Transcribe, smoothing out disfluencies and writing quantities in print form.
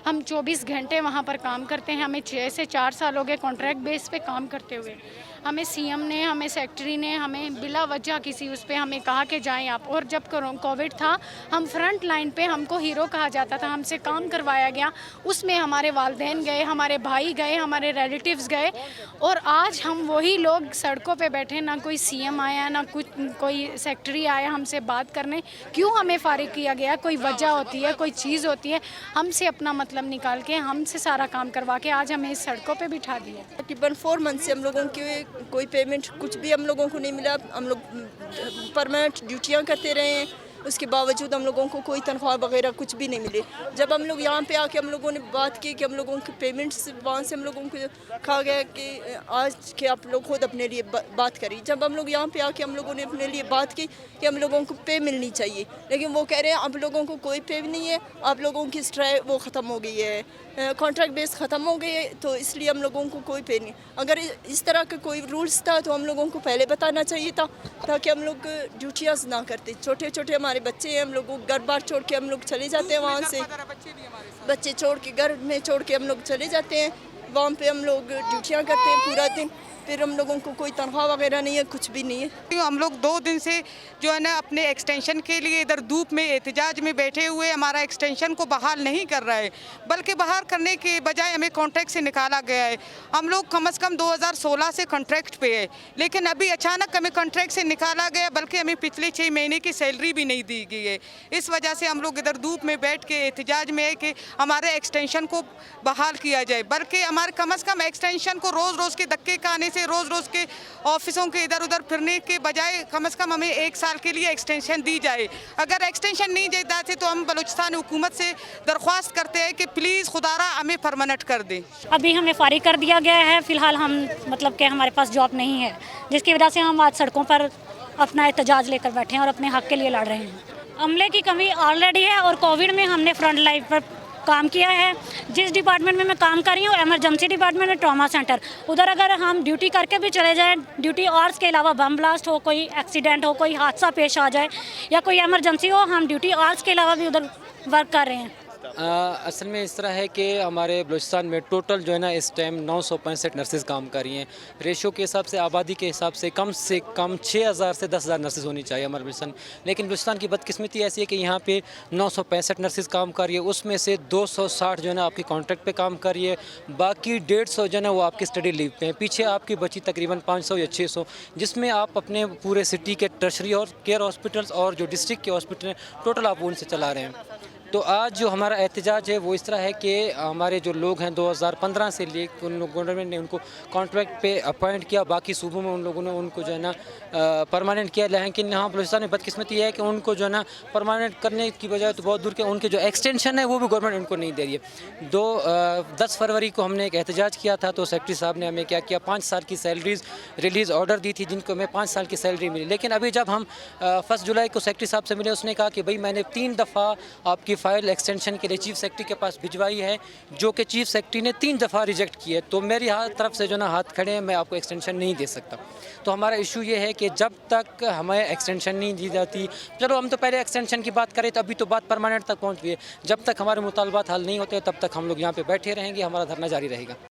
हम 24 घंटे वहाँ पर काम करते हैं। हमें 6 से 4 साल हो गए कॉन्ट्रैक्ट बेस पे काम करते हुए। हमें सीएम ने, हमें सेक्रेटरी ने, हमें बिला वजह किसी उस पे हमें कहा कि जाएं आप। और जब कोविड था, हम फ्रंट लाइन पे, हमको हीरो कहा जाता था, हमसे काम करवाया गया। उसमें हमारे वालिदैन गए, हमारे भाई गए, हमारे रिलेटिव्स गए, और आज हम वही लोग सड़कों पे बैठे। ना कोई सीएम आया, ना कुछ कोई सेक्रेटरी आया हमसे बात करने। क्यों हमें फारिग किया गया? कोई वजह होती है, कोई चीज़ होती है। हमसे अपना मतलब निकाल के, हमसे सारा काम करवा के आज हमें इस सड़कों पे बिठा दिया। तकरीबन 4 मंथ से हम लोगों के कोई पेमेंट कुछ भी हम लोगों को नहीं मिला। हम लोग परमानेंट ड्यूटियाँ करते रहे हैं, उसके बावजूद हम लोगों को कोई तनख्वाह वगैरह कुछ भी नहीं मिले। जब हम लोग यहाँ पे आके हम लोगों ने बात की कि हम लोगों के पेमेंट्स, वहाँ से हम लोगों को कहा गया कि आज के आप लोग खुद अपने लिए बात करिए। जब हम लोग यहाँ पे आके हम लोगों ने अपने लिए बात की कि हम लोगों को पे मिलनी चाहिए, लेकिन वो कह रहे हैं आप लोगों को कोई पे नहीं है, आप लोगों की स्ट्राइक वो ख़त्म हो गई है, कॉन्ट्रैक्ट बेस ख़त्म हो गई है, तो इसलिए हम लोगों को कोई पे नहीं। अगर इस तरह का कोई रूल्स था तो हम लोगों को पहले बताना चाहिए था, ताकि हम लोग ड्यूटियाँ ना करते। छोटे छोटे हमारे बच्चे हैं, हम लोग घर बार छोड़ के हम लोग चले जाते हैं वहाँ से, बच्चे छोड़ के घर में छोड़ के हम लोग चले जाते हैं। वहाँ पे हम लोग ड्यूटियाँ करते हैं पूरा दिन, फिर हम लोगों को कोई तनख्वाह वगैरह नहीं है, कुछ भी नहीं है। हम लोग 2 दिन से जो है ना अपने एक्सटेंशन के लिए इधर धूप में एहतजाज में बैठे हुए, हमारा एक्सटेंशन को बहाल नहीं कर रहा है, बल्कि बहाल करने के बजाय हमें कॉन्ट्रैक्ट से निकाला गया है। हम लोग कम से कम 2016 से कॉन्ट्रैक्ट पे है, लेकिन अभी अचानक हमें कॉन्ट्रैक्ट से निकाला गया, बल्कि हमें पिछले 6 महीने की सैलरी भी नहीं दी गई है। इस वजह से हम लोग इधर धूप में बैठ के एहतजाज में है कि हमारे एक्सटेंशन को बहाल किया जाए, बल्कि हमारे कम से कम एक्सटेंशन को रोज़ रोज़ के धक्के खाने से, रोज़ रोज़ के ऑफिसों के इधर उधर फिरने के बजाय कम से कम हमें 1 साल के लिए एक्सटेंशन दी जाए। अगर एक्सटेंशन नहीं दी जाती तो हम बलूचिस्तान हुकूमत से दरख्वास्त करते हैं कि प्लीज़ खुदारा हमें परमानेंट कर दें। अभी हमें फारिग कर दिया गया है। फ़िलहाल हम मतलब कि हमारे पास जॉब नहीं है, जिसकी वजह से हम आज सड़कों पर अपना एहतजाज लेकर बैठे हैं और अपने हक़ के लिए लड़ रहे हैं। अमले की कमी ऑलरेडी है, और कोविड में हमने फ्रंट लाइन पर काम किया है। जिस डिपार्टमेंट में मैं काम कर रही हूँ, इमरजेंसी डिपार्टमेंट में, ट्रॉमा सेंटर, उधर अगर हम ड्यूटी करके भी चले जाएं, ड्यूटी आवर्स के अलावा बम ब्लास्ट हो, कोई एक्सीडेंट हो, कोई हादसा पेश आ जाए या कोई इमरजेंसी हो, हम ड्यूटी आवर्स के अलावा भी उधर वर्क कर रहे हैं। असल में इस तरह है कि हमारे बलूचिस्तान में टोटल जो है ना इस टाइम 965 नर्सेज़ काम कर रही हैं। रेशो के हिसाब से, आबादी के हिसाब से कम 6000 से 10,000 नर्सेज़ होनी चाहिए हमारे बलूचिस्तान। लेकिन बलूचिस्तान की बदकिस्मती ऐसी है कि यहाँ पे 965 नर्सेज़ काम कर रही है, उसमें से 260 जो है ना आपकी कॉन्ट्रैक्ट पे काम कर रही है, बाकी 150 जो है ना वो आपकी स्टडी लीव पे हैं। पीछे आपकी बची तकरीबन 500 या 600, जिसमें आप अपने पूरे सिटी के टर्शरी और केयर हॉस्पिटल्स और जो डिस्ट्रिक्ट के हॉस्पिटल हैं टोटल आप उनसे चला रहे हैं। तो आज जो हमारा एहतजाज है वो इस तरह है कि हमारे जो लोग हैं 2015 से ले उन लोग गवर्नमेंट ने उनको कॉन्ट्रैक्ट पे अपॉइंट किया, बाकी सूबों में उन लोगों ने उनको जो है ना परमानेंट किया। लेकिन यहाँ बलूचिस्तान में बदकिस्मती है कि उनको जो है ना परमानेंट करने की बजाय तो बहुत दूर के उनके जो एक्सटेंशन है वो भी गवर्नमेंट उनको नहीं दे रही है। 10 फरवरी को हमने एक एहतजाज किया था, तो सेक्रेटरी साहब ने हमें क्या किया, 5 साल की सैलरीज रिलीज़ ऑर्डर दी थी, जिनको हमें 5 साल की सैलरी मिली। लेकिन अभी जब हम 1 जुलाई को सेक्रेटरी साहब से मिले, उसने कहा कि भाई मैंने 3 दफ़ा आपकी फ़ाइल एक्सटेंशन के लिए चीफ सेक्रेटरी के पास भिजवाई है, जो कि चीफ सेक्रेटरी ने 3 दफ़ा रिजेक्ट की है। तो मेरी तरफ से जो ना हाथ खड़े हैं, मैं आपको एक्सटेंशन नहीं दे सकता। तो हमारा इशू ये है कि जब तक हमें एक्सटेंशन नहीं दी जाती, चलो हम तो पहले एक्सटेंशन की बात करें तो अभी तो बात परमानेंट तक पहुँच गई है, जब तक हमारे मुतालबात हल नहीं होते तब तक हम लोग यहाँ पे बैठे रहेंगे, हमारा धरना जारी रहेगा।